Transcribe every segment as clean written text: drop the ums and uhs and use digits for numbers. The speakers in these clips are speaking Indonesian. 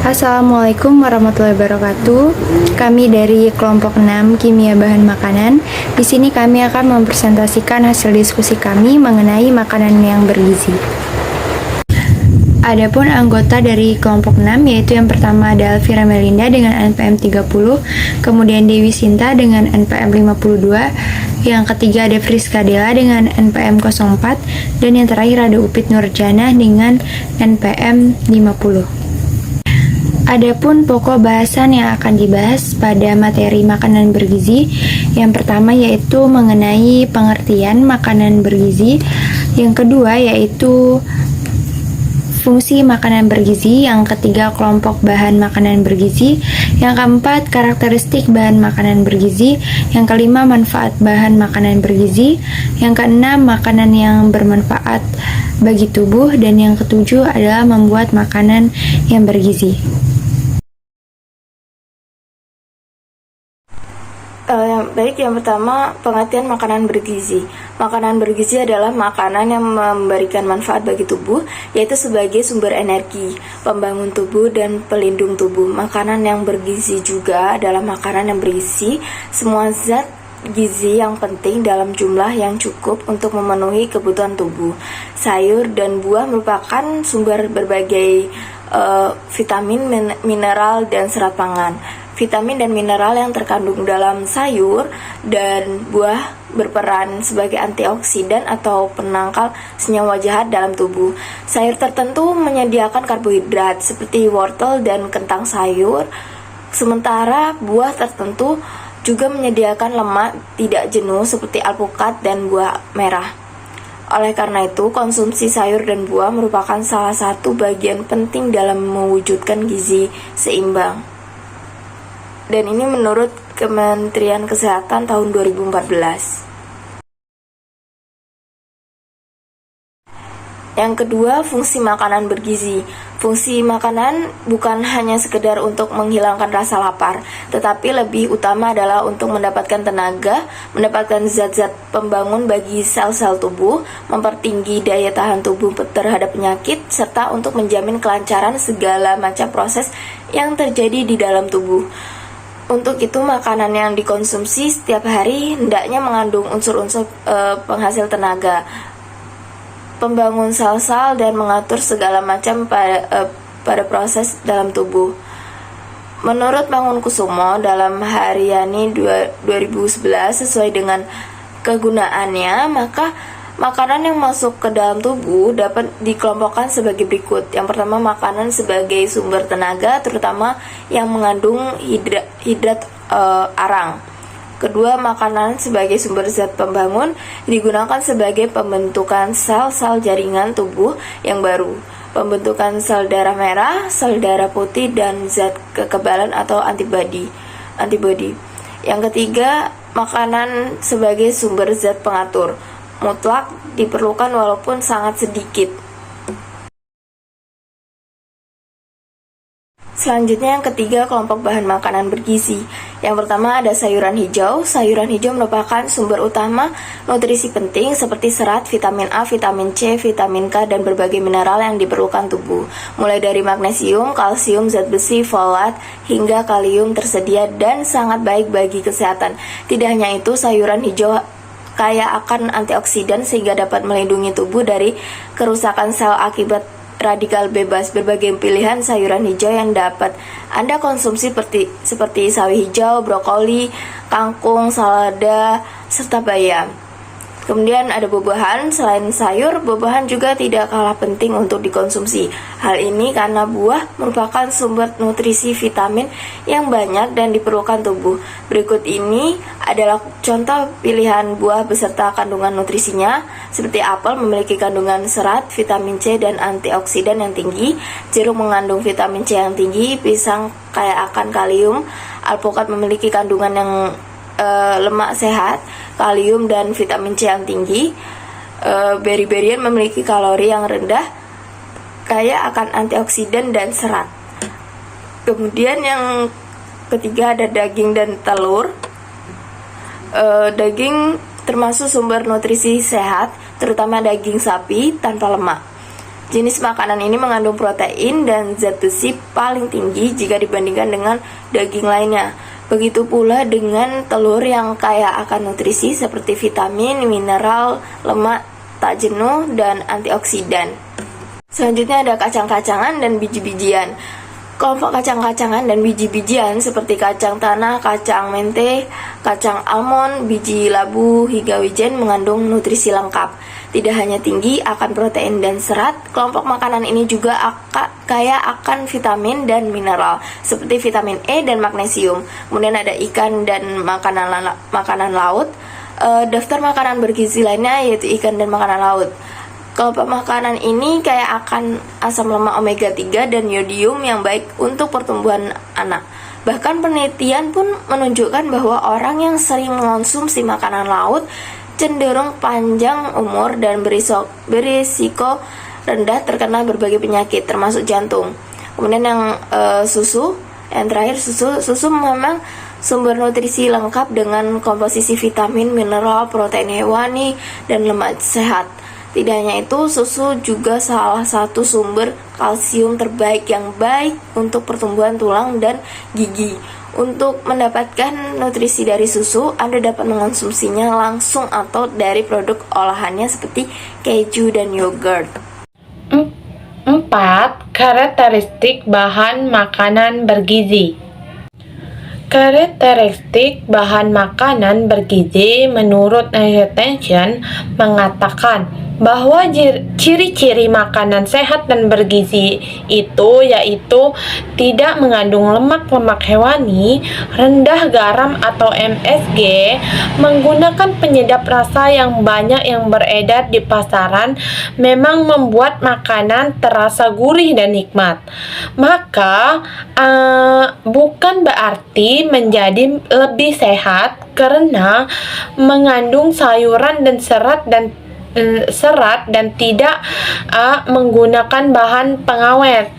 Assalamualaikum warahmatullahi wabarakatuh. Kami dari kelompok 6 Kimia Bahan Makanan. Di sini kami akan mempresentasikan hasil diskusi kami mengenai makanan yang bergizi. Adapun anggota dari kelompok 6 yaitu yang pertama ada Alvira Melinda dengan NPM 30, kemudian Dewi Sinta dengan NPM 52, yang ketiga ada Friska Della dengan NPM 04, dan yang terakhir ada Upit Nurjana dengan NPM 50. Adapun pokok bahasan yang akan dibahas pada materi makanan bergizi, yang pertama yaitu mengenai pengertian makanan bergizi, yang kedua yaitu fungsi makanan bergizi, yang ketiga kelompok bahan makanan bergizi, yang keempat karakteristik bahan makanan bergizi, yang kelima manfaat bahan makanan bergizi, yang keenam makanan yang bermanfaat bagi tubuh, dan yang ketujuh adalah membuat makanan yang bergizi. Yang pertama, pengertian makanan bergizi. Makanan bergizi adalah makanan yang memberikan manfaat bagi tubuh, yaitu sebagai sumber energi, pembangun tubuh, dan pelindung tubuh. Makanan yang bergizi juga adalah makanan yang berisi semua zat gizi yang penting dalam jumlah yang cukup untuk memenuhi kebutuhan tubuh. Sayur dan buah merupakan sumber berbagai vitamin, mineral, dan serat pangan. Vitamin dan mineral yang terkandung dalam sayur dan buah berperan sebagai antioksidan atau penangkal senyawa jahat dalam tubuh. Sayur tertentu menyediakan karbohidrat seperti wortel dan kentang sayur, sementara buah tertentu juga menyediakan lemak tidak jenuh seperti alpukat dan buah merah. Oleh karena itu, konsumsi sayur dan buah merupakan salah satu bagian penting dalam mewujudkan gizi seimbang. Dan ini menurut Kementerian Kesehatan tahun 2014. Yang kedua, fungsi makanan bergizi. Fungsi makanan bukan hanya sekedar untuk menghilangkan rasa lapar, tetapi lebih utama adalah untuk mendapatkan tenaga, mendapatkan zat-zat pembangun bagi sel-sel tubuh, mempertinggi daya tahan tubuh terhadap penyakit, serta untuk menjamin kelancaran segala macam proses yang terjadi di dalam tubuh. Untuk itu, makanan yang dikonsumsi setiap hari hendaknya mengandung unsur-unsur penghasil tenaga, pembangun sel-sel, dan mengatur segala macam pada proses dalam tubuh. Menurut Mangunkusumo dalam Haryani 2011, sesuai dengan kegunaannya, maka makanan yang masuk ke dalam tubuh dapat dikelompokkan sebagai berikut. Yang pertama, makanan sebagai sumber tenaga, terutama yang mengandung hidrat arang. Kedua, makanan sebagai sumber zat pembangun, digunakan sebagai pembentukan sel-sel jaringan tubuh yang baru, pembentukan sel darah merah, sel darah putih, dan zat kekebalan atau antibodi. Yang ketiga, makanan sebagai sumber zat pengatur, mutlak diperlukan walaupun sangat sedikit. Selanjutnya, yang ketiga, kelompok bahan makanan bergizi. Yang pertama ada sayuran hijau. Sayuran hijau merupakan sumber utama nutrisi penting seperti serat, vitamin A, vitamin C, vitamin K, dan berbagai mineral yang diperlukan tubuh. Mulai dari magnesium, kalsium, zat besi, folat, hingga kalium tersedia dan sangat baik bagi kesehatan. Tidak hanya itu, sayuran hijau kaya akan antioksidan sehingga dapat melindungi tubuh dari kerusakan sel akibat radikal bebas. Berbagai pilihan sayuran hijau yang dapat Anda konsumsi seperti sawi hijau, brokoli, kangkung, selada, serta bayam. Kemudian ada buah-buahan. Selain sayur, buah-buahan juga tidak kalah penting untuk dikonsumsi. Hal ini karena buah merupakan sumber nutrisi vitamin yang banyak dan diperlukan tubuh. Berikut ini adalah contoh pilihan buah beserta kandungan nutrisinya. Seperti apel memiliki kandungan serat, vitamin C, dan antioksidan yang tinggi. Jeruk mengandung vitamin C yang tinggi. Pisang kaya akan kalium. Alpukat memiliki kandungan yang lemak sehat, kalium, dan vitamin C yang tinggi. Beri-berian memiliki kalori yang rendah, kaya akan antioksidan dan serat. Kemudian yang ketiga ada daging dan telur. Daging termasuk sumber nutrisi sehat, terutama daging sapi tanpa lemak. Jenis makanan ini mengandung protein dan zat besi paling tinggi jika dibandingkan dengan daging lainnya. Begitu pula dengan telur yang kaya akan nutrisi seperti vitamin, mineral, lemak tak jenuh, dan antioksidan. Selanjutnya ada kacang-kacangan dan biji-bijian. Kelompok kacang-kacangan dan biji-bijian seperti kacang tanah, kacang mente, kacang almond, biji labu, hingga wijen mengandung nutrisi lengkap. Tidak hanya tinggi akan protein dan serat, kelompok makanan ini juga kaya akan vitamin dan mineral seperti vitamin E dan magnesium. Kemudian ada ikan dan makanan laut. Daftar makanan bergizi lainnya yaitu ikan dan makanan laut. Kelompok makanan ini kaya akan asam lemak omega 3 dan yodium yang baik untuk pertumbuhan anak. Bahkan penelitian pun menunjukkan bahwa orang yang sering mengonsumsi makanan laut cenderung panjang umur dan berisiko rendah terkena berbagai penyakit termasuk jantung. Kemudian yang susu, yang terakhir susu memang sumber nutrisi lengkap dengan komposisi vitamin, mineral, protein hewani, dan lemak sehat. Tidak hanya itu, susu juga salah satu sumber kalsium terbaik yang baik untuk pertumbuhan tulang dan gigi. Untuk mendapatkan nutrisi dari susu, Anda dapat mengonsumsinya langsung atau dari produk olahannya seperti keju dan yogurt. 4. Karakteristik bahan makanan bergizi. Karakteristik bahan makanan bergizi menurut Attention mengatakan bahwa ciri-ciri makanan sehat dan bergizi itu yaitu tidak mengandung lemak hewani, rendah garam atau MSG, menggunakan penyedap rasa yang banyak yang beredar di pasaran memang membuat makanan terasa gurih dan nikmat. Maka bukan berarti menjadi lebih sehat karena mengandung sayuran dan serat dan tidak menggunakan bahan pengawet.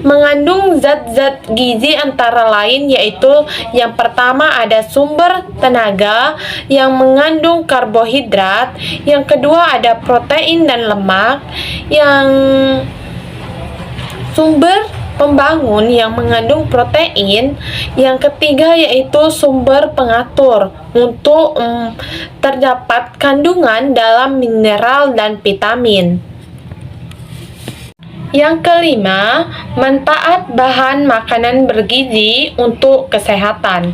Mengandung zat-zat gizi antara lain yaitu yang pertama ada sumber tenaga yang mengandung karbohidrat, yang kedua ada protein dan lemak, yang sumber pembangun yang mengandung protein, yang ketiga yaitu sumber pengatur untuk terdapat kandungan dalam mineral dan vitamin. Yang kelima, manfaat bahan makanan bergizi untuk kesehatan.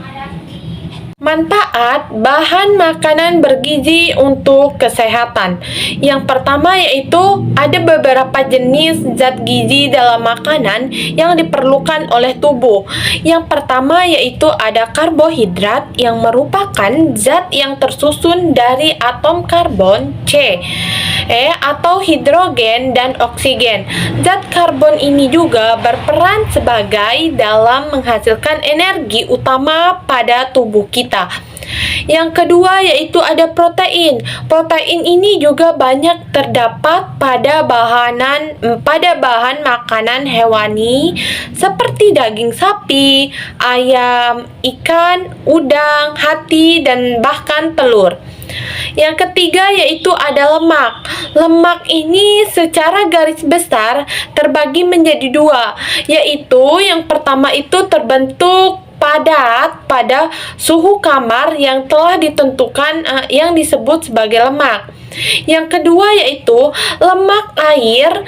Manfaat bahan makanan bergizi untuk kesehatan. Yang pertama yaitu ada beberapa jenis zat gizi dalam makanan yang diperlukan oleh tubuh. Yang pertama yaitu ada karbohidrat yang merupakan zat yang tersusun dari atom karbon C atau hidrogen dan oksigen. Zat karbon ini juga berperan sebagai dalam menghasilkan energi utama pada tubuh kita. Yang kedua yaitu ada protein. Protein ini juga banyak terdapat pada bahan makanan hewani seperti daging sapi, ayam, ikan, udang, hati, dan bahkan telur. Yang ketiga yaitu ada lemak. Lemak ini secara garis besar terbagi menjadi dua, yaitu yang pertama itu terbentuk padat pada suhu kamar yang telah ditentukan yang disebut sebagai lemak. Yang kedua yaitu lemak air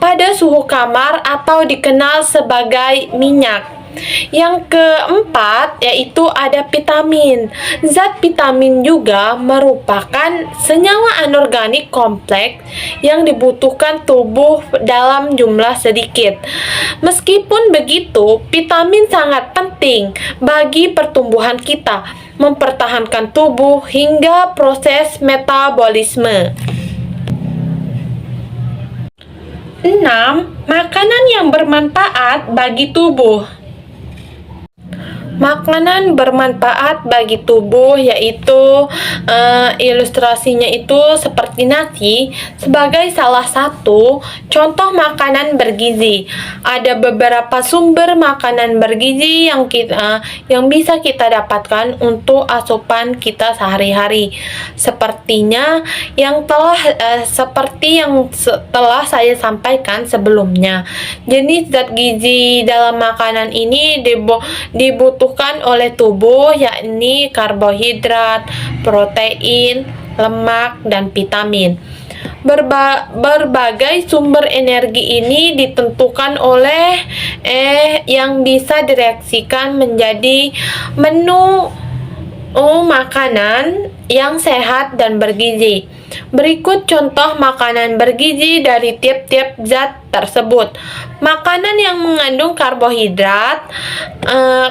pada suhu kamar atau dikenal sebagai minyak. Yang keempat yaitu ada vitamin. Zat vitamin juga merupakan senyawa anorganik kompleks yang dibutuhkan tubuh dalam jumlah sedikit. Meskipun begitu, vitamin sangat penting bagi pertumbuhan kita, mempertahankan tubuh hingga proses metabolisme. 6. Makanan yang bermanfaat bagi tubuh. makanan bermanfaat bagi tubuh, yaitu ilustrasinya itu seperti nasi sebagai salah satu contoh makanan bergizi. Ada beberapa sumber makanan bergizi yang bisa kita dapatkan untuk asupan kita sehari-hari. Seperti yang telah saya sampaikan sebelumnya. Jenis zat gizi dalam makanan ini dibutuhkan oleh tubuh, yakni karbohidrat, protein, lemak, dan vitamin. Berbagai sumber energi ini ditentukan oleh yang bisa direaksikan menjadi menu makanan yang sehat dan bergizi. Berikut contoh makanan bergizi dari tiap-tiap zat tersebut. Makanan yang mengandung karbohidrat.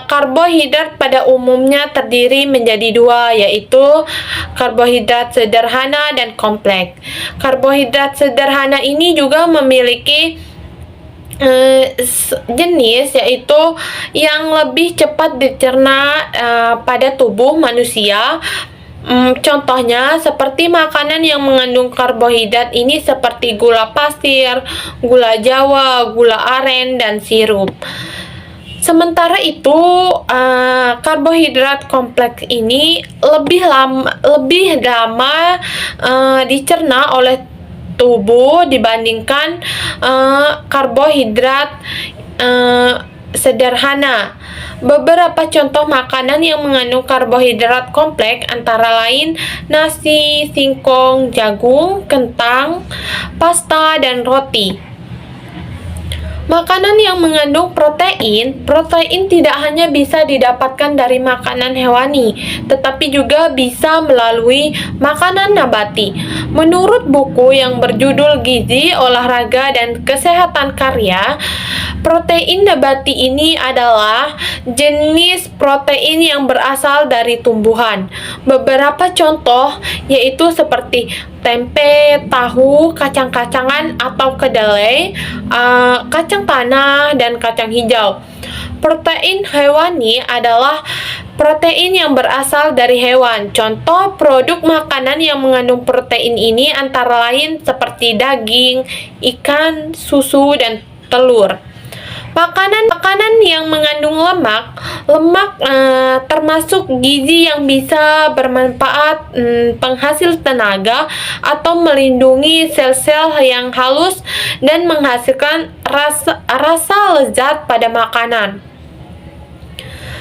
Karbohidrat pada umumnya terdiri menjadi dua, yaitu karbohidrat sederhana dan kompleks. Karbohidrat sederhana ini juga memiliki jenis, yaitu yang lebih cepat dicerna pada tubuh manusia. Contohnya seperti makanan yang mengandung karbohidrat ini seperti gula pasir, gula jawa, gula aren, dan sirup. Sementara itu, karbohidrat kompleks ini lebih lama dicerna oleh tubuh dibandingkan karbohidrat sederhana. Beberapa contoh makanan yang mengandung karbohidrat kompleks antara lain nasi, singkong, jagung, kentang, pasta, dan roti. Makanan yang mengandung protein tidak hanya bisa didapatkan dari makanan hewani, tetapi juga bisa melalui makanan nabati. Menurut buku yang berjudul Gizi, Olahraga, dan Kesehatan Karya, protein nabati ini adalah jenis protein yang berasal dari tumbuhan. Beberapa contoh yaitu seperti tempe, tahu, kacang-kacangan atau kedelai, kacang tanah, dan kacang hijau. Protein hewani adalah protein yang berasal dari hewan. Contoh produk makanan yang mengandung protein ini antara lain seperti daging, ikan, susu, dan telur. Makanan yang mengandung lemak termasuk gizi yang bisa bermanfaat, penghasil tenaga, atau melindungi sel-sel yang halus dan menghasilkan rasa lezat pada makanan.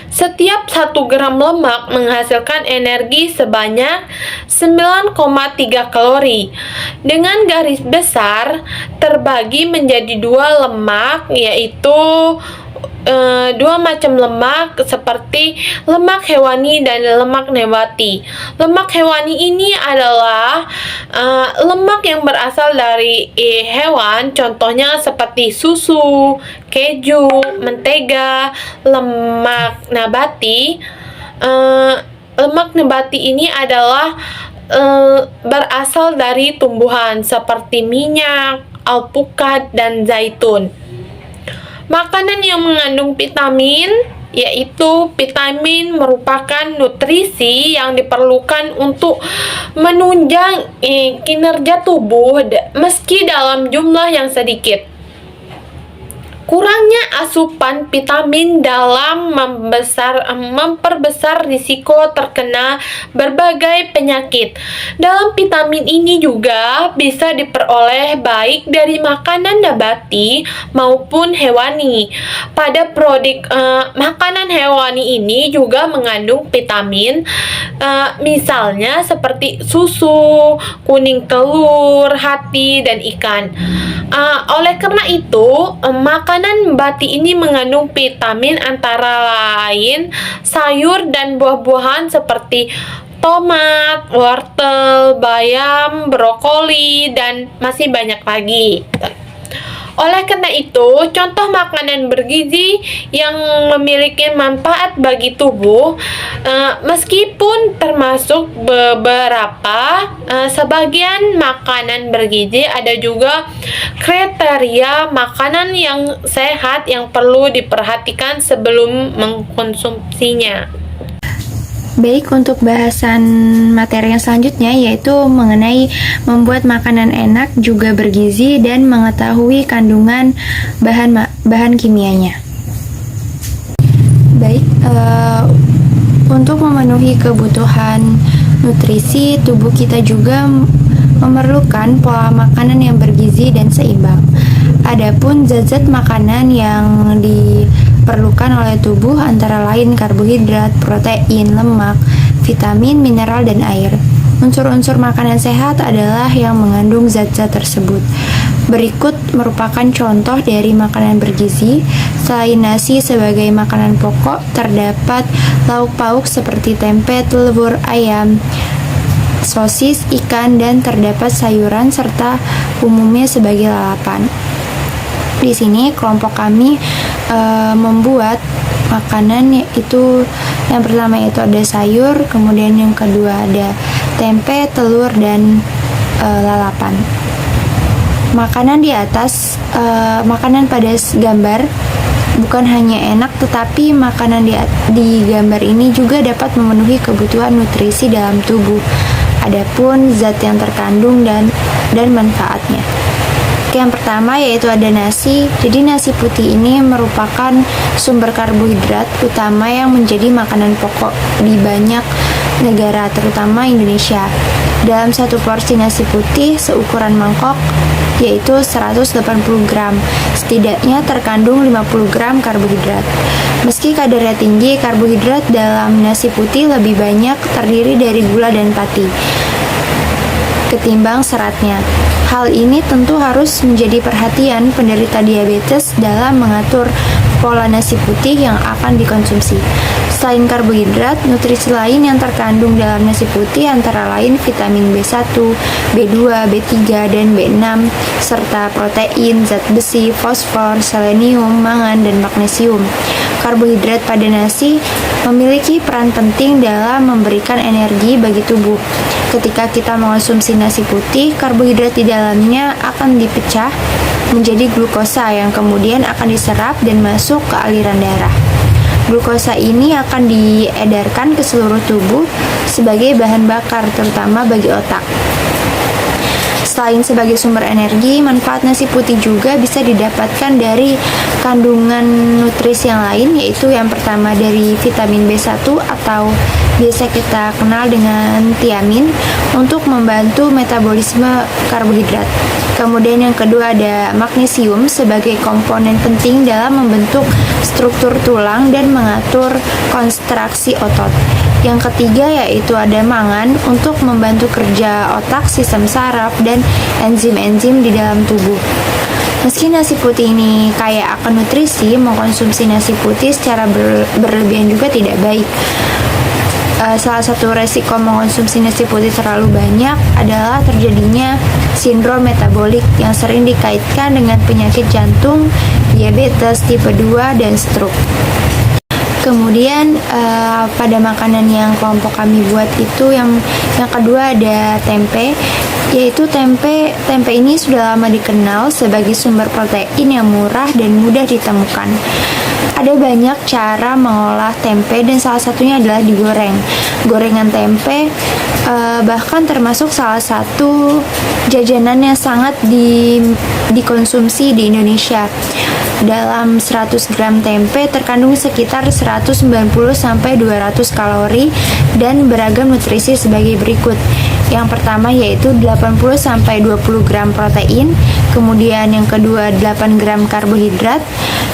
Setiap 1 gram lemak menghasilkan energi sebanyak 9,3 kalori. Dengan garis besar terbagi menjadi 2 lemak, yaitu 2 macam lemak seperti lemak hewani dan lemak nabati. Lemak hewani ini adalah lemak yang berasal dari hewan, contohnya seperti susu, keju, mentega. Lemak nabati ini adalah berasal dari tumbuhan seperti minyak, alpukat, dan zaitun. Makanan yang mengandung vitamin, yaitu vitamin merupakan nutrisi yang diperlukan untuk menunjang kinerja tubuh meski dalam jumlah yang sedikit. Kurangnya asupan vitamin dalam memperbesar risiko terkena berbagai penyakit. Dalam vitamin ini juga bisa diperoleh baik dari makanan nabati maupun hewani. Pada produk makanan hewani ini juga mengandung vitamin, misalnya seperti susu, kuning telur, hati, dan ikan. Oleh karena itu, makanan nabati ini mengandung vitamin antara lain sayur dan buah-buahan seperti tomat, wortel, bayam, brokoli, dan masih banyak lagi. Oleh karena itu, contoh makanan bergizi yang memiliki manfaat bagi tubuh, meskipun termasuk beberapa, sebagian makanan bergizi ada juga kriteria makanan yang sehat yang perlu diperhatikan sebelum mengkonsumsinya. Baik, untuk bahasan materi yang selanjutnya yaitu mengenai membuat makanan enak juga bergizi dan mengetahui kandungan bahan kimianya. Baik, untuk memenuhi kebutuhan nutrisi, tubuh kita juga memerlukan pola makanan yang bergizi dan seimbang. Adapun zat-zat makanan yang diperlukan oleh tubuh antara lain karbohidrat, protein, lemak, vitamin, mineral, dan air. Unsur-unsur makanan sehat adalah yang mengandung zat-zat tersebut. Berikut merupakan contoh dari makanan bergizi. Selain nasi sebagai makanan pokok, terdapat lauk pauk seperti tempe, telur, ayam, sosis, ikan, dan terdapat sayuran serta umumnya sebagai lalapan. Di sini kelompok kami membuat makanan yaitu yang pertama yaitu ada sayur, kemudian yang kedua ada tempe, telur, dan lalapan. Makanan di atas, makanan pada gambar bukan hanya enak, tetapi makanan di gambar ini juga dapat memenuhi kebutuhan nutrisi dalam tubuh. Adapun zat yang terkandung dan manfaatnya. Yang pertama yaitu ada nasi. Jadi nasi putih ini merupakan sumber karbohidrat utama yang menjadi makanan pokok di banyak negara, terutama Indonesia. Dalam satu porsi nasi putih seukuran mangkok yaitu 180 gram, setidaknya terkandung 50 gram karbohidrat. Meski kadarnya tinggi, karbohidrat dalam nasi putih lebih banyak terdiri dari gula dan pati ketimbang seratnya. Hal ini tentu harus menjadi perhatian penderita diabetes dalam mengatur pola nasi putih yang akan dikonsumsi. Selain karbohidrat, nutrisi lain yang terkandung dalam nasi putih antara lain vitamin B1, B2, B3, dan B6, serta protein, zat besi, fosfor, selenium, mangan, dan magnesium. Karbohidrat pada nasi memiliki peran penting dalam memberikan energi bagi tubuh. Ketika kita mengonsumsi nasi putih, karbohidrat di dalamnya akan dipecah menjadi glukosa yang kemudian akan diserap dan masuk ke aliran darah. Glukosa ini akan diedarkan ke seluruh tubuh sebagai bahan bakar, terutama bagi otak. Selain sebagai sumber energi, manfaat nasi putih juga bisa didapatkan dari kandungan nutrisi yang lain, yaitu yang pertama dari vitamin B1 atau biasa kita kenal dengan tiamin untuk membantu metabolisme karbohidrat. Kemudian yang kedua ada magnesium sebagai komponen penting dalam membentuk struktur tulang dan mengatur kontraksi otot. Yang ketiga yaitu ada mangan untuk membantu kerja otak, sistem saraf, dan enzim-enzim di dalam tubuh. Meski nasi putih ini kaya akan nutrisi, mengkonsumsi nasi putih secara berlebihan juga tidak baik. Salah satu resiko mengkonsumsi nasi putih terlalu banyak adalah terjadinya sindrom metabolik yang sering dikaitkan dengan penyakit jantung, diabetes tipe 2, dan stroke. Kemudian pada makanan yang kelompok kami buat itu yang kedua ada tempe, yaitu tempe ini sudah lama dikenal sebagai sumber protein yang murah dan mudah ditemukan. Ada banyak cara mengolah tempe dan salah satunya adalah digoreng. Gorengan tempe bahkan termasuk salah satu jajanan yang sangat dikonsumsi di Indonesia. Dalam 100 gram tempe terkandung sekitar 190-200 kalori dan beragam nutrisi sebagai berikut. Yang pertama yaitu 80-20 gram protein, kemudian yang kedua 8 gram karbohidrat,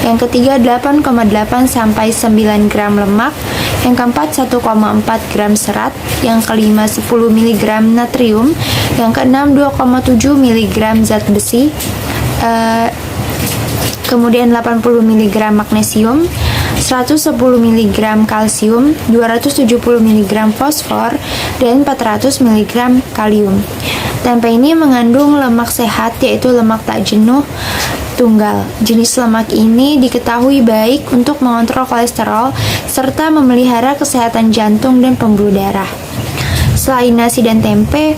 yang ketiga 8,8-9 gram lemak, yang keempat 1,4 gram serat, yang kelima 10 mg natrium, yang keenam 2,7 mg zat besi, kemudian 80 mg magnesium, 110 mg kalsium, 270 mg fosfor, dan 400 mg kalium. Tempe ini mengandung lemak sehat yaitu lemak tak jenuh tunggal. Jenis lemak ini diketahui baik untuk mengontrol kolesterol serta memelihara kesehatan jantung dan pembuluh darah. Selain nasi dan tempe,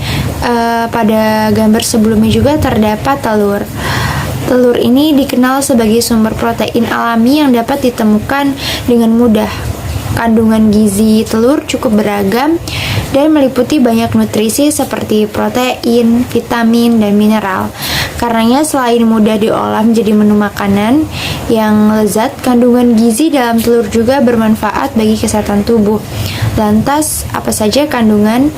pada gambar sebelumnya juga terdapat telur. Telur ini dikenal sebagai sumber protein alami yang dapat ditemukan dengan mudah. Kandungan gizi telur cukup beragam dan meliputi banyak nutrisi seperti protein, vitamin, dan mineral. Karenanya selain mudah diolah menjadi menu makanan yang lezat, kandungan gizi dalam telur juga bermanfaat bagi kesehatan tubuh. Lantas, apa saja kandungan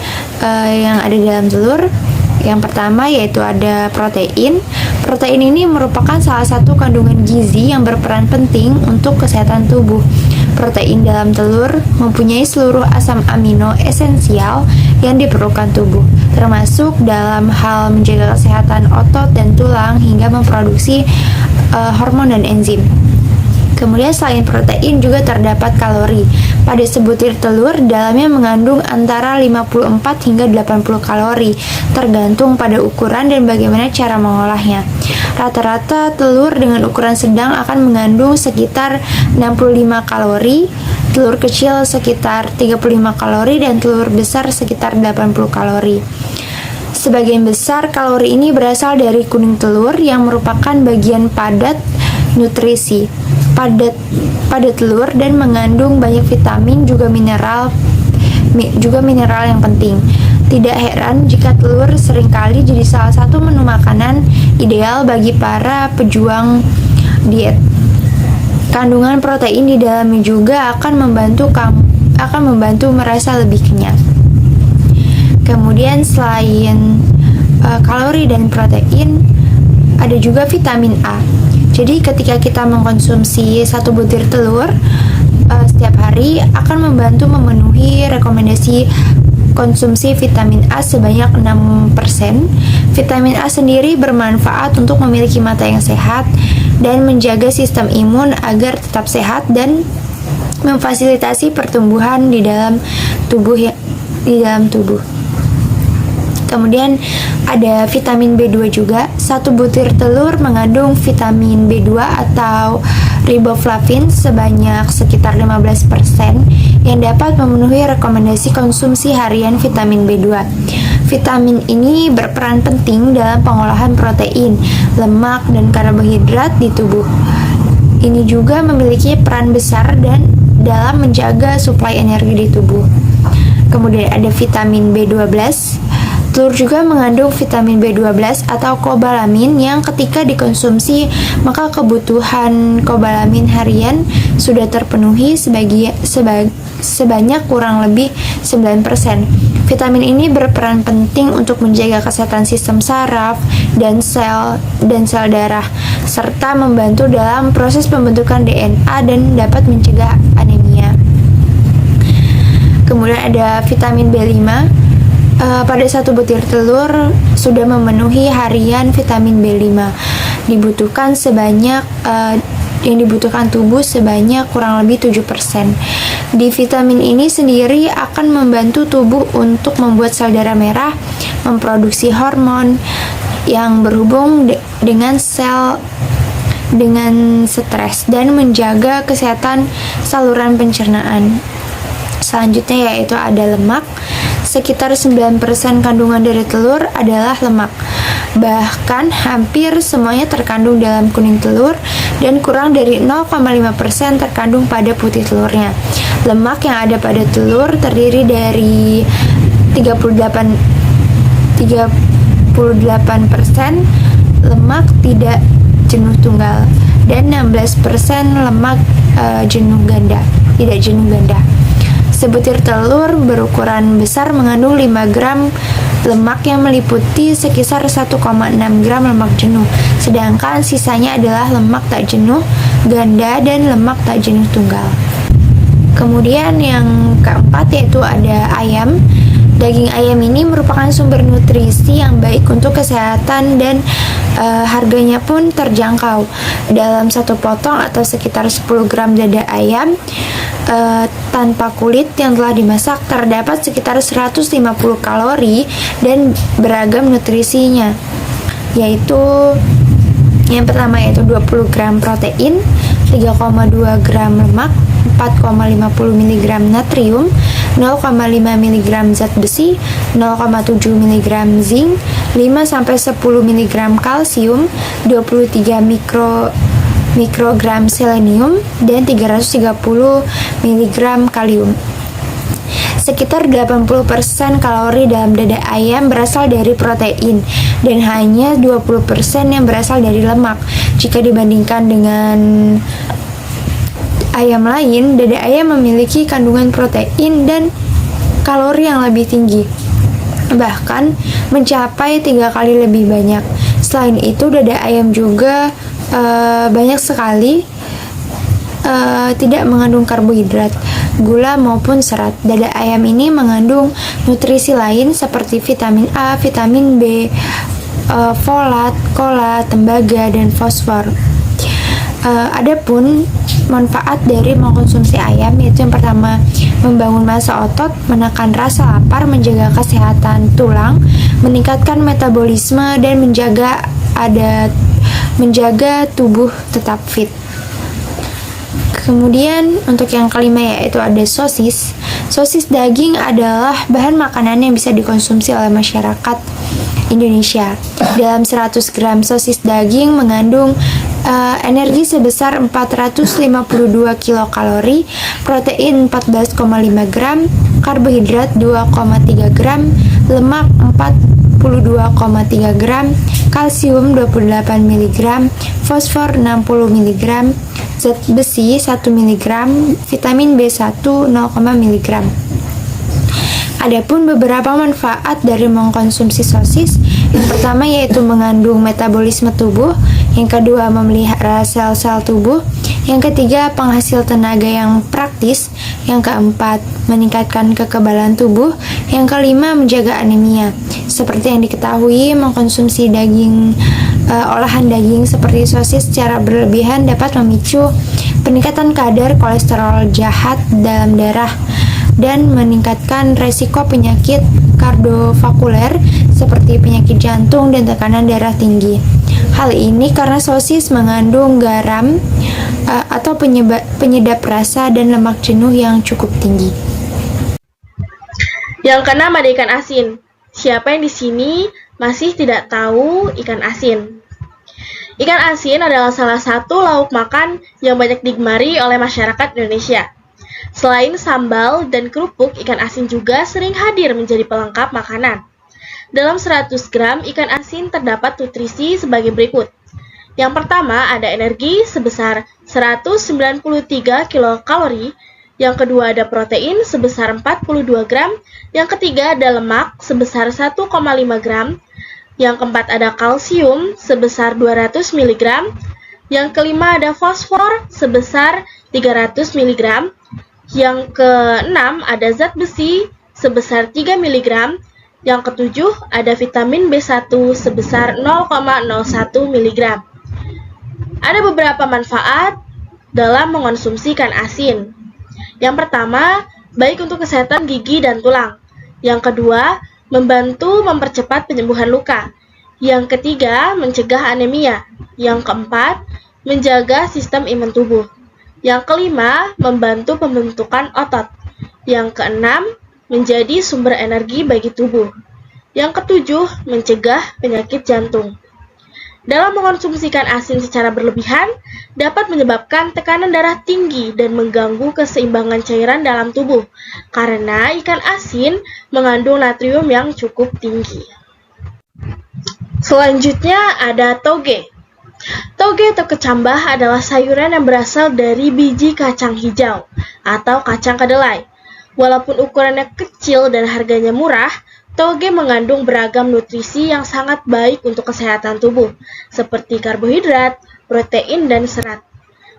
yang ada dalam telur? Yang pertama yaitu ada protein. Protein ini merupakan salah satu kandungan gizi yang berperan penting untuk kesehatan tubuh. Protein dalam telur mempunyai seluruh asam amino esensial yang diperlukan tubuh, termasuk dalam hal menjaga kesehatan otot dan tulang hingga memproduksi hormon dan enzim. Kemudian selain protein juga terdapat kalori. Pada sebutir telur, dalamnya mengandung antara 54 hingga 80 kalori, tergantung pada ukuran dan bagaimana cara mengolahnya. Rata-rata telur dengan ukuran sedang akan mengandung sekitar 65 kalori, telur kecil sekitar 35 kalori, dan telur besar sekitar 80 kalori. Sebagian besar kalori ini berasal dari kuning telur yang merupakan bagian padat nutrisi pada telur dan mengandung banyak vitamin juga mineral yang penting. Tidak heran jika telur seringkali jadi salah satu menu makanan ideal bagi para pejuang diet. Kandungan protein di dalamnya juga akan membantu merasa lebih kenyang. Kemudian selain kalori dan protein, ada juga vitamin A. Jadi ketika kita mengkonsumsi satu butir telur setiap hari akan membantu memenuhi rekomendasi konsumsi vitamin A sebanyak 6%. Vitamin A sendiri bermanfaat untuk memiliki mata yang sehat dan menjaga sistem imun agar tetap sehat dan memfasilitasi pertumbuhan di dalam tubuh. Kemudian ada vitamin B2 juga. Satu butir telur mengandung vitamin B2 atau riboflavin sebanyak sekitar 15% yang dapat memenuhi rekomendasi konsumsi harian vitamin B2. Vitamin ini berperan penting dalam pengolahan protein, lemak, dan karbohidrat di tubuh. Ini juga memiliki peran besar dalam menjaga suplai energi di tubuh. Kemudian ada vitamin B12. Telur juga mengandung vitamin B12 atau kobalamin yang ketika dikonsumsi maka kebutuhan kobalamin harian sudah terpenuhi sebanyak kurang lebih 9%. Vitamin ini berperan penting untuk menjaga kesehatan sistem saraf dan sel darah serta membantu dalam proses pembentukan DNA dan dapat mencegah anemia. Kemudian ada vitamin B5. Pada satu butir telur sudah memenuhi harian vitamin B5 yang dibutuhkan tubuh sebanyak kurang lebih 7%. Di vitamin ini sendiri akan membantu tubuh untuk membuat sel darah merah, memproduksi hormon yang berhubung dengan stres dan menjaga kesehatan saluran pencernaan. Selanjutnya yaitu ada lemak. Sekitar 9% kandungan dari telur adalah lemak. Bahkan hampir semuanya terkandung dalam kuning telur dan kurang dari 0,5% terkandung pada putih telurnya. Lemak yang ada pada telur terdiri dari 38% lemak tidak jenuh tunggal dan 16% lemak tidak jenuh ganda. Sebutir telur berukuran besar mengandung 5 gram lemak yang meliputi sekitar 1,6 gram lemak jenuh, sedangkan sisanya adalah lemak tak jenuh ganda dan lemak tak jenuh tunggal. Kemudian yang keempat yaitu ada ayam. Daging ayam ini merupakan sumber nutrisi yang baik untuk kesehatan dan harganya pun terjangkau. Dalam satu potong atau sekitar 10 gram dada ayam tanpa kulit yang telah dimasak terdapat sekitar 150 kalori dan beragam nutrisinya, yaitu Yang pertama yaitu 20 gram protein, 3,2 gram lemak, 4,50 mg natrium, 0,5 mg zat besi, 0,7 mg zinc, 5-10 mg kalsium, 23 mikrogram selenium, dan 330 mg kalium. Sekitar 80% kalori dalam dada ayam berasal dari protein dan hanya 20% yang berasal dari lemak. Jika dibandingkan dengan ayam lain, dada ayam memiliki kandungan protein dan kalori yang lebih tinggi, bahkan mencapai 3 kali lebih banyak. Selain itu, dada ayam juga banyak sekali tidak mengandung karbohidrat, gula maupun serat. Dada ayam ini mengandung nutrisi lain seperti vitamin A, vitamin B, folat, kola, tembaga, dan fosfor. Adapun manfaat dari mengkonsumsi ayam yaitu yang pertama, membangun massa otot, menekan rasa lapar, menjaga kesehatan tulang, meningkatkan metabolisme, dan menjaga tubuh tetap fit. Kemudian untuk yang kelima yaitu ada sosis. Sosis daging adalah bahan makanan yang bisa dikonsumsi oleh masyarakat Indonesia. Dalam 100 gram sosis daging mengandung energi sebesar 452 kilokalori, protein 14,5 gram, karbohidrat 2,3 gram, lemak 42,3 gram, kalsium 28 mg, fosfor 60 mg, zat besi 1 mg, vitamin B1 0, mg. Adapun beberapa manfaat dari mengkonsumsi sosis, yang pertama yaitu mengandung metabolisme tubuh, yang kedua memelihara sel-sel tubuh, yang ketiga penghasil tenaga yang praktis, yang keempat meningkatkan kekebalan tubuh, yang kelima menjaga anemia. Seperti yang diketahui, mengkonsumsi olahan daging seperti sosis secara berlebihan dapat memicu peningkatan kadar kolesterol jahat dalam darah dan meningkatkan resiko penyakit kardiovaskuler seperti penyakit jantung dan tekanan darah tinggi. Hal ini karena sosis mengandung garam atau penyedap rasa dan lemak jenuh yang cukup tinggi. Yang keenam ada ikan asin. Siapa yang di sini masih tidak tahu ikan asin? Ikan asin adalah salah satu lauk makan yang banyak digemari oleh masyarakat Indonesia. Selain sambal dan kerupuk, ikan asin juga sering hadir menjadi pelengkap makanan. Dalam 100 gram ikan asin terdapat nutrisi sebagai berikut. Yang pertama ada energi sebesar 193 kilokalori, yang kedua ada protein sebesar 42 gram, yang ketiga ada lemak sebesar 1,5 gram, yang keempat ada kalsium sebesar 200 mg, yang kelima ada fosfor sebesar 300 mg, yang keenam ada zat besi sebesar 3 mg, yang ketujuh ada vitamin B1 sebesar 0,01 mg. Ada beberapa manfaat dalam mengonsumsi ikan asin. Yang pertama, baik untuk kesehatan gigi dan tulang. Yang kedua, membantu mempercepat penyembuhan luka. Yang ketiga, mencegah anemia. Yang keempat, menjaga sistem imun tubuh. Yang kelima, membantu pembentukan otot. Yang keenam, menjadi sumber energi bagi tubuh. Yang ketujuh, mencegah penyakit jantung. Dalam mengonsumsi ikan asin secara berlebihan, dapat menyebabkan tekanan darah tinggi dan mengganggu keseimbangan cairan dalam tubuh, karena ikan asin mengandung natrium yang cukup tinggi. Selanjutnya ada toge. Toge atau kecambah adalah sayuran yang berasal dari biji kacang hijau atau kacang kedelai. Walaupun ukurannya kecil dan harganya murah, toge mengandung beragam nutrisi yang sangat baik untuk kesehatan tubuh, seperti karbohidrat, protein, dan serat.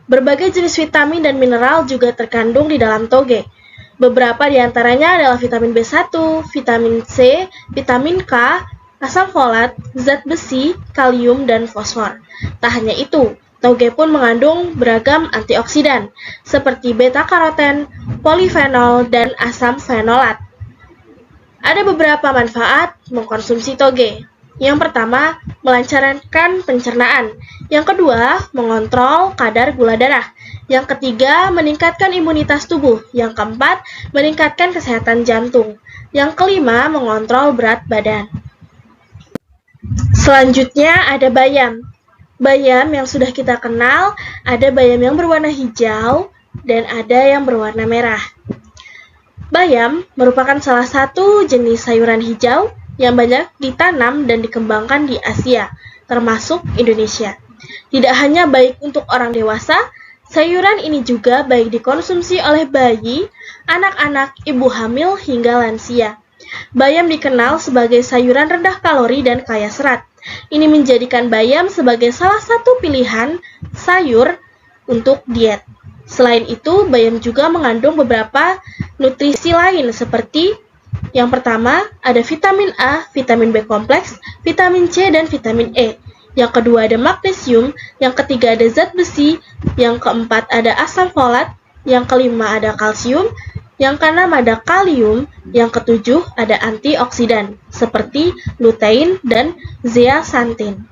Berbagai jenis vitamin dan mineral juga terkandung di dalam toge. Beberapa di antaranya adalah vitamin B1, vitamin C, vitamin K, asam folat, zat besi, kalium, dan fosfor. Tak hanya itu, toge pun mengandung beragam antioksidan, seperti beta-karoten, polifenol, dan asam fenolat. Ada beberapa manfaat mengkonsumsi toge. Yang pertama, melancarkan pencernaan. Yang kedua, mengontrol kadar gula darah. Yang ketiga, meningkatkan imunitas tubuh. Yang keempat, meningkatkan kesehatan jantung. Yang kelima, mengontrol berat badan. Selanjutnya ada bayam. Bayam yang sudah kita kenal, ada bayam yang berwarna hijau dan ada yang berwarna merah. Bayam merupakan salah satu jenis sayuran hijau yang banyak ditanam dan dikembangkan di Asia, termasuk Indonesia. Tidak hanya baik untuk orang dewasa, sayuran ini juga baik dikonsumsi oleh bayi, anak-anak, ibu hamil, hingga lansia. Bayam dikenal sebagai sayuran rendah kalori dan kaya serat. Ini menjadikan bayam sebagai salah satu pilihan sayur untuk diet. Selain itu, bayam juga mengandung beberapa nutrisi lain seperti yang pertama, ada vitamin A, vitamin B kompleks, vitamin C, dan vitamin E. Yang kedua ada magnesium, yang ketiga ada zat besi, yang keempat ada asam folat, yang kelima ada kalsium, yang keenam ada kalium, yang ketujuh ada antioksidan seperti lutein dan zeaxanthin.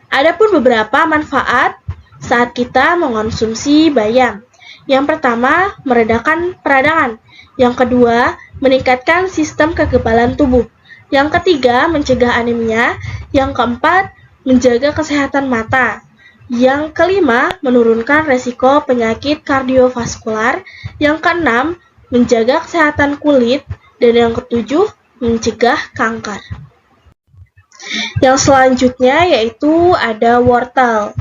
Adapun beberapa manfaat saat kita mengonsumsi bayam. Yang pertama, meredakan peradangan. Yang kedua, meningkatkan sistem kekebalan tubuh. Yang ketiga, mencegah anemia. Yang keempat, menjaga kesehatan mata. Yang kelima, menurunkan resiko penyakit kardiovaskular. Yang keenam, menjaga kesehatan kulit. Dan yang ketujuh, mencegah kanker. Yang selanjutnya yaitu ada wortel.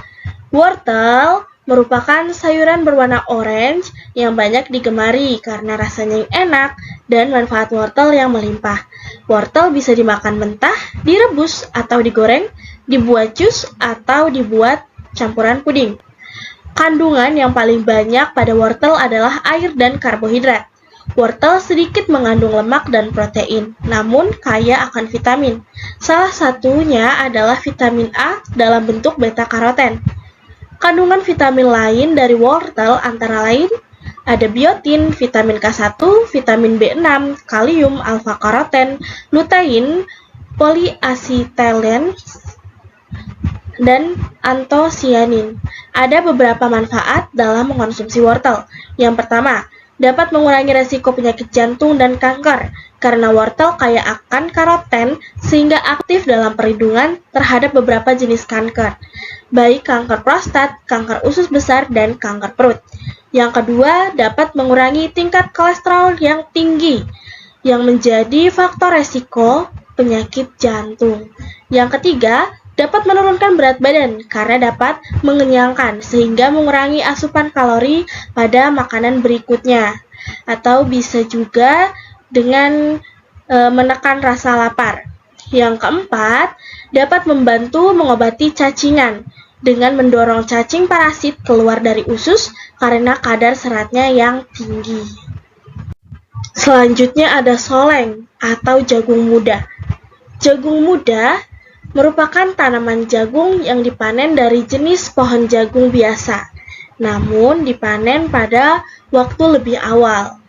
Wortel merupakan sayuran berwarna orange yang banyak digemari karena rasanya yang enak dan manfaat wortel yang melimpah. Wortel bisa dimakan mentah, direbus atau digoreng, dibuat jus atau dibuat campuran puding. Kandungan yang paling banyak pada wortel adalah air dan karbohidrat. Wortel sedikit mengandung lemak dan protein, namun kaya akan vitamin. Salah satunya adalah vitamin A dalam bentuk beta-karoten. Kandungan vitamin lain dari wortel antara lain ada biotin, vitamin K1, vitamin B6, kalium, alfa-karoten, lutein, polyacetylene, dan antosianin. Ada beberapa manfaat dalam mengkonsumsi wortel. Yang pertama, dapat mengurangi resiko penyakit jantung dan kanker karena wortel kaya akan karoten sehingga aktif dalam perlindungan terhadap beberapa jenis kanker, baik kanker prostat, kanker usus besar, dan kanker perut. Yang kedua, dapat mengurangi tingkat kolesterol yang tinggi yang menjadi faktor resiko penyakit jantung. Yang ketiga, dapat menurunkan berat badan karena dapat mengenyangkan sehingga mengurangi asupan kalori pada makanan berikutnya. Atau bisa juga dengan menekan rasa lapar. Yang keempat, dapat membantu mengobati cacingan dengan mendorong cacing parasit keluar dari usus karena kadar seratnya yang tinggi. Selanjutnya ada soleng atau jagung muda. Jagung muda merupakan tanaman jagung yang dipanen dari jenis pohon jagung biasa, namun dipanen pada waktu lebih awal.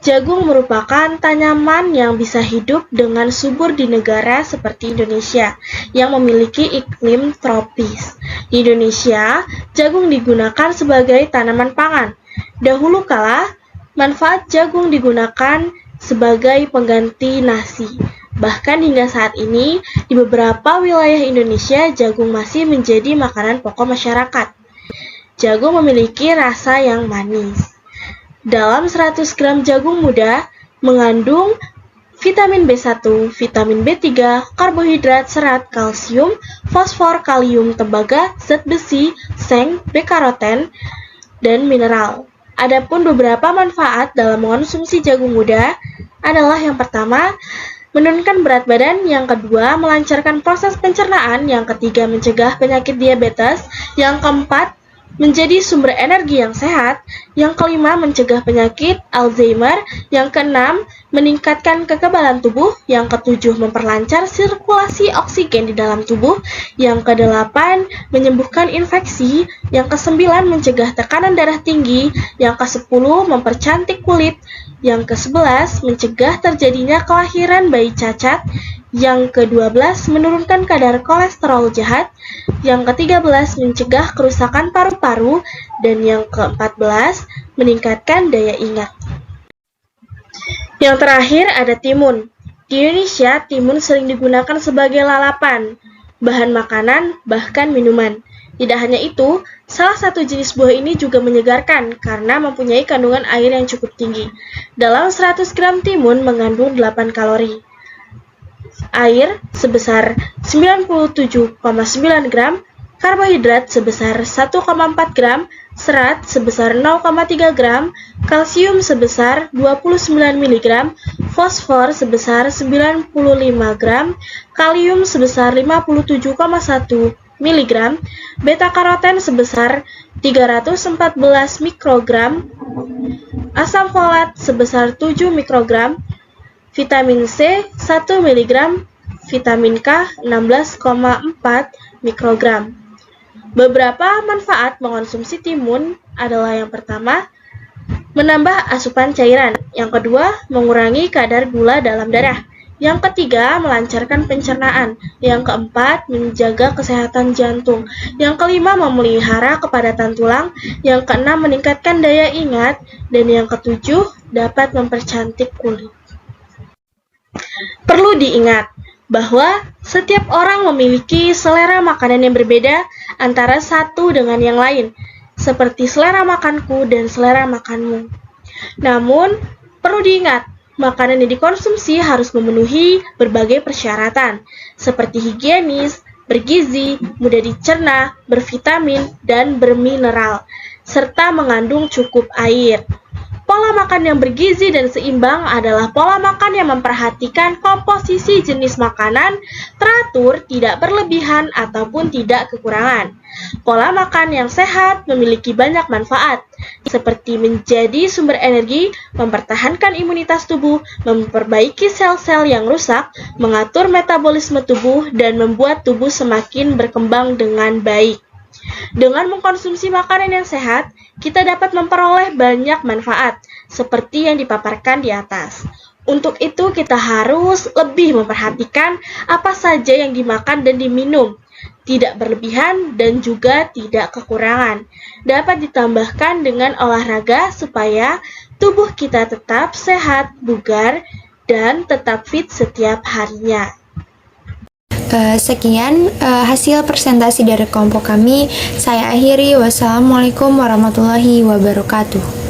Jagung merupakan tanaman yang bisa hidup dengan subur di negara seperti Indonesia yang memiliki iklim tropis. Di Indonesia, jagung digunakan sebagai tanaman pangan. Dahulu kala, manfaat jagung digunakan sebagai pengganti nasi. Bahkan hingga saat ini, di beberapa wilayah Indonesia, jagung masih menjadi makanan pokok masyarakat. Jagung memiliki rasa yang manis. Dalam 100 gram jagung muda, mengandung vitamin B1, vitamin B3, karbohidrat, serat, kalsium, fosfor, kalium, tembaga, zat besi, seng, B-karoten, dan mineral. Adapun beberapa manfaat dalam mengonsumsi jagung muda adalah yang pertama, menurunkan berat badan, yang kedua, melancarkan proses pencernaan, yang ketiga, mencegah penyakit diabetes, yang keempat, menjadi sumber energi yang sehat, yang kelima, mencegah penyakit Alzheimer, yang keenam, meningkatkan kekebalan tubuh. Yang ke-7, memperlancar sirkulasi oksigen di dalam tubuh. Yang ke-8, menyembuhkan infeksi. Yang ke-9, mencegah tekanan darah tinggi. Yang ke-10, mempercantik kulit. Yang ke-11, mencegah terjadinya kelahiran bayi cacat. Yang ke-12, menurunkan kadar kolesterol jahat. Yang ke-13, mencegah kerusakan paru-paru. Dan yang ke-14, meningkatkan daya ingat. Yang terakhir ada timun. Di Indonesia, timun sering digunakan sebagai lalapan, bahan makanan, bahkan minuman. Tidak hanya itu, salah satu jenis buah ini juga menyegarkan karena mempunyai kandungan air yang cukup tinggi. Dalam 100 gram timun mengandung 8 kalori. Air sebesar 97,9 gram, karbohidrat sebesar 1,4 gram, serat sebesar 0,3 gram, kalsium sebesar 29 mg, fosfor sebesar 95 gram, kalium sebesar 57,1 mg, beta-karoten sebesar 314 mikrogram, asam folat sebesar 7 mikrogram, vitamin C 1 mg, vitamin K 16,4 mikrogram. Beberapa manfaat mengonsumsi timun adalah yang pertama, menambah asupan cairan. Yang kedua, mengurangi kadar gula dalam darah. Yang ketiga, melancarkan pencernaan. Yang keempat, menjaga kesehatan jantung. Yang kelima, memelihara kepadatan tulang. Yang keenam, meningkatkan daya ingat. Dan yang ketujuh, dapat mempercantik kulit. Perlu diingat bahwa setiap orang memiliki selera makanan yang berbeda antara satu dengan yang lain, seperti selera makanku dan selera makanmu. Namun, perlu diingat, makanan yang dikonsumsi harus memenuhi berbagai persyaratan, seperti higienis, bergizi, mudah dicerna, bervitamin, dan bermineral, serta mengandung cukup air. Pola makan yang bergizi dan seimbang adalah pola makan yang memperhatikan komposisi jenis makanan, teratur, tidak berlebihan, ataupun tidak kekurangan. Pola makan yang sehat memiliki banyak manfaat, seperti menjadi sumber energi, mempertahankan imunitas tubuh, memperbaiki sel-sel yang rusak, mengatur metabolisme tubuh, dan membuat tubuh semakin berkembang dengan baik. Dengan mengkonsumsi makanan yang sehat, kita dapat memperoleh banyak manfaat, seperti yang dipaparkan di atas. Untuk itu, kita harus lebih memperhatikan apa saja yang dimakan dan diminum, tidak berlebihan dan juga tidak kekurangan. Dapat ditambahkan dengan olahraga supaya tubuh kita tetap sehat, bugar, dan tetap fit setiap harinya. Sekian hasil presentasi dari kelompok kami. Saya akhiri. Wassalamualaikum warahmatullahi wabarakatuh.